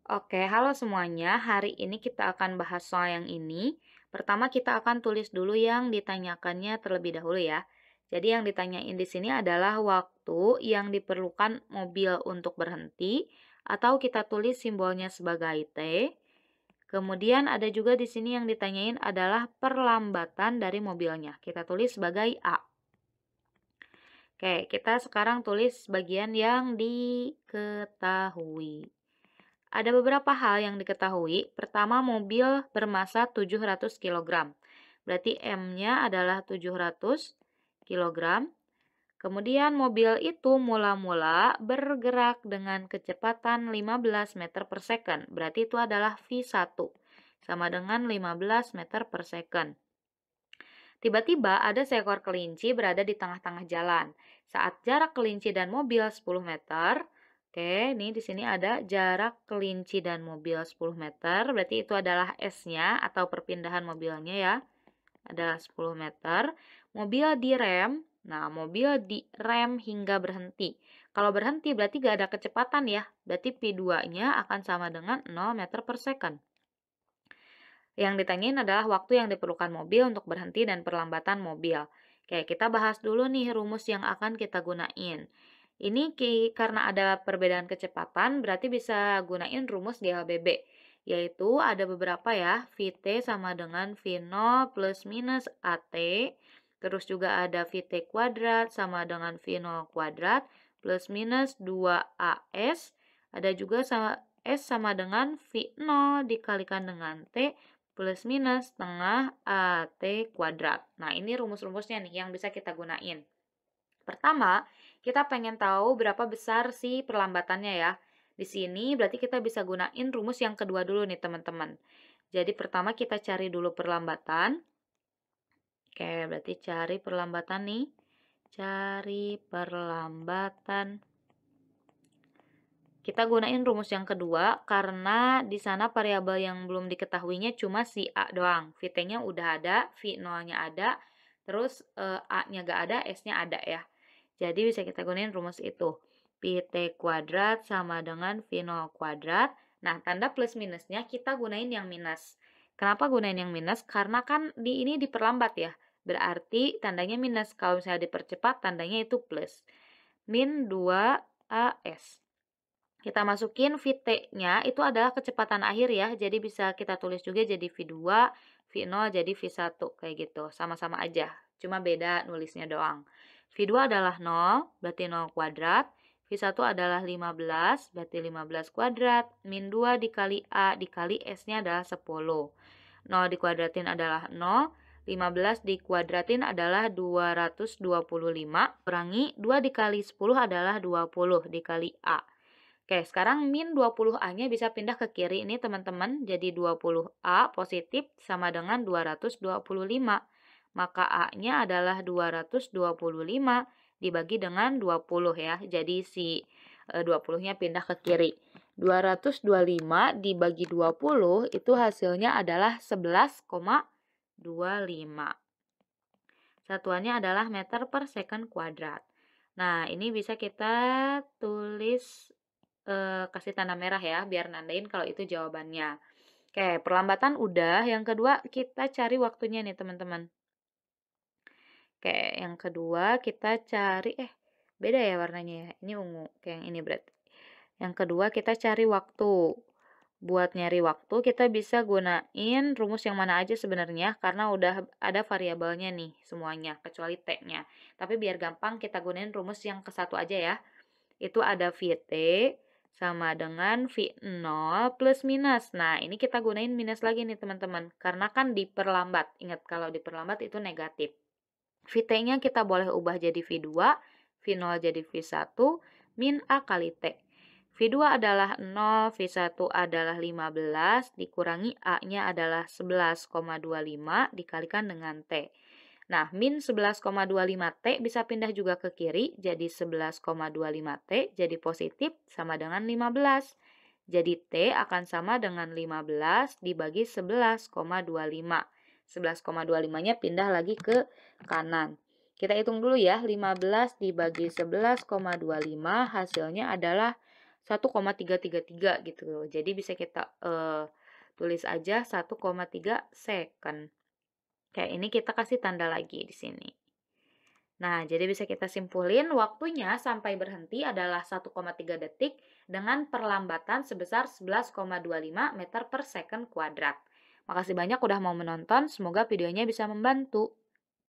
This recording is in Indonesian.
Oke, halo semuanya. Hari ini kita akan bahas soal yang ini. Pertama, kita akan tulis dulu yang ditanyakannya terlebih dahulu ya. Jadi yang ditanyain di sini adalah waktu yang diperlukan mobil untuk berhenti, atau kita tulis simbolnya sebagai T. Kemudian ada juga di sini yang ditanyain adalah perlambatan dari mobilnya. Kita tulis sebagai A. Oke, kita sekarang tulis bagian yang diketahui. Ada beberapa hal yang diketahui. Pertama, mobil bermasa 700 kg. Berarti M-nya adalah 700 kg. Kemudian mobil itu mula-mula bergerak dengan kecepatan 15 meter per second. Berarti itu adalah V1 sama dengan 15 meter per second. Tiba-tiba ada seekor kelinci berada di tengah-tengah jalan. Saat jarak kelinci dan mobil 10 meter, oke, ini di sini ada jarak kelinci dan mobil 10 meter, berarti itu adalah S-nya atau perpindahan mobilnya ya. Adalah 10 meter. Mobil direm, nah mobil direm hingga berhenti. Kalau berhenti berarti gak ada kecepatan ya, berarti P2-nya akan sama dengan 0 meter per second. Yang ditanyain adalah waktu yang diperlukan mobil untuk berhenti dan perlambatan mobil. Oke, kita bahas dulu nih rumus yang akan kita gunain. Ini karena ada perbedaan kecepatan, berarti bisa gunain rumus GLBB. Yaitu ada beberapa ya, VT sama dengan V0 plus minus AT. Terus juga ada VT kuadrat sama dengan V0 kuadrat plus minus 2AS. Ada juga sama S sama dengan V0 dikalikan dengan T plus minus setengah AT kuadrat. Nah, ini rumus-rumusnya nih yang bisa kita gunain. Pertama, kita pengen tahu berapa besar sih perlambatannya ya. Di sini berarti kita bisa gunain rumus yang kedua dulu nih teman-teman. Jadi pertama kita cari dulu perlambatan. Oke, berarti cari perlambatan nih. Cari perlambatan. Kita gunain rumus yang kedua karena di sana variabel yang belum diketahuinya cuma si A doang. VT-nya udah ada, V0-nya ada, terus A-nya gak ada, S-nya ada ya. Jadi bisa kita gunain rumus itu. PT kuadrat sama dengan V0 kuadrat. Nah, tanda plus minusnya kita gunain yang minus. Kenapa gunain yang minus? Karena kan ini diperlambat ya. Berarti tandanya minus. Kalau misalnya dipercepat, tandanya itu plus. Min 2AS. Kita masukin VT-nya itu adalah kecepatan akhir ya. Jadi bisa kita tulis juga jadi V2, V0 jadi V1 kayak gitu. Sama-sama aja. Cuma beda nulisnya doang. V2 adalah 0, berarti 0 kuadrat. V1 adalah 15, berarti 15 kuadrat. Min 2 dikali A dikali S-nya adalah 10. 0 dikuadratin adalah 0. 15 dikuadratin adalah 225. Kurangi 2 dikali 10 adalah 20 dikali A. Oke, sekarang min 20A-nya bisa pindah ke kiri ini teman-teman. Jadi 20A positif sama dengan 225. Maka A-nya adalah 225 dibagi dengan 20 ya. Jadi si 20-nya pindah ke kiri. 225 dibagi 20 itu hasilnya adalah 11,25. Satuannya adalah meter per second kuadrat. Nah, ini bisa kita tulis kasih tanda merah ya, biar nandain kalau itu jawabannya. Oke, perlambatan udah. Yang kedua, kita cari waktunya nih, teman-teman. Oke, yang kedua kita cari, beda ya warnanya ya. Ini ungu, kayak yang ini berarti. Yang kedua, kita cari waktu. Buat nyari waktu, kita bisa gunain rumus yang mana aja sebenarnya, karena udah ada variabelnya nih semuanya, kecuali T-nya. Tapi biar gampang, kita gunain rumus yang ke satu aja ya. Itu ada VT sama dengan V0 plus minus. Nah, ini kita gunain minus lagi nih teman-teman. Karena kan diperlambat. Ingat kalau diperlambat itu negatif. VT-nya kita boleh ubah jadi V2, V0 jadi V1, min A kali T. V2 adalah 0, V1 adalah 15, dikurangi A-nya adalah 11,25 dikalikan dengan T. Nah, min 11,25T bisa pindah juga ke kiri, jadi 11,25T jadi positif sama dengan 15. Jadi T akan sama dengan 15 dibagi 11,25. 11,25-nya pindah lagi ke kanan. Kita hitung dulu ya, 15 dibagi 11,25 hasilnya adalah 1,333 gitu. Jadi bisa kita tulis aja 1,3 second. Kayak ini kita kasih tanda lagi di sini. Nah, jadi bisa kita simpulin waktunya sampai berhenti adalah 1,3 detik dengan perlambatan sebesar 11,25 meter per second kuadrat. Makasih banyak udah mau menonton, semoga videonya bisa membantu.